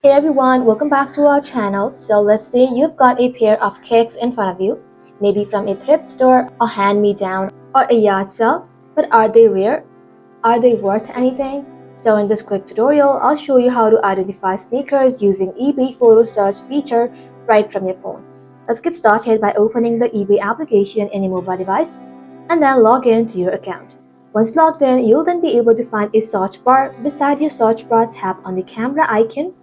Hey everyone, welcome back to our channel. So let's say you've got a pair of kicks in front of you, maybe from a thrift store, a hand-me-down, or a yard sale. But are they rare? Are they worth anything? So in this quick tutorial, I'll show you how to identify sneakers using eBay photo search feature right from your phone. Let's get started by opening the eBay application in a mobile device and then log in to your account. Once logged in, you'll then be able to find a search bar. Beside your search bar, tap on the camera icon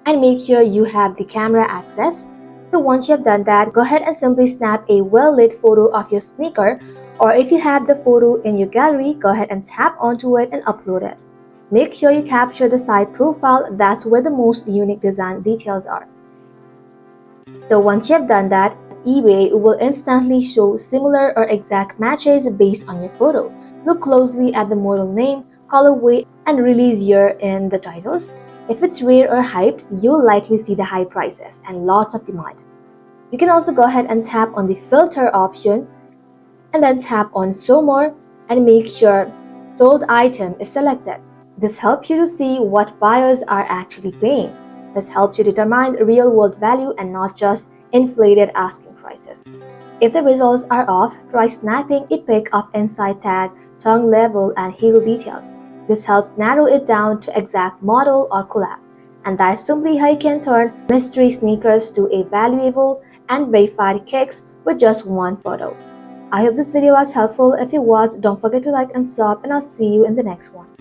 and make sure you have the camera access. So once you have done that, go ahead and simply snap a well-lit photo of your sneaker, or if you have the photo in your gallery, go ahead and tap onto it and upload it. Make sure you capture the side profile, that's where the most unique design details are. So once you have done that, eBay will instantly show similar or exact matches based on your photo. Look closely at the model name, colorway, and release year in the titles. If it's rare or hyped, you'll likely see the high prices and lots of demand. You can also go ahead and tap on the filter option and then tap on show more and make sure sold item is selected. This helps you to see what buyers are actually paying. This helps you determine real world value and not just inflated asking prices. If the results are off, try snapping a pic of inside tag, tongue level, and heel details. This helps narrow it down to exact model or collab. And that is simply how you can turn mystery sneakers to a valuable and verified kicks with just one photo. I hope this video was helpful. If it was, don't forget to like and sub, and I'll see you in the next one.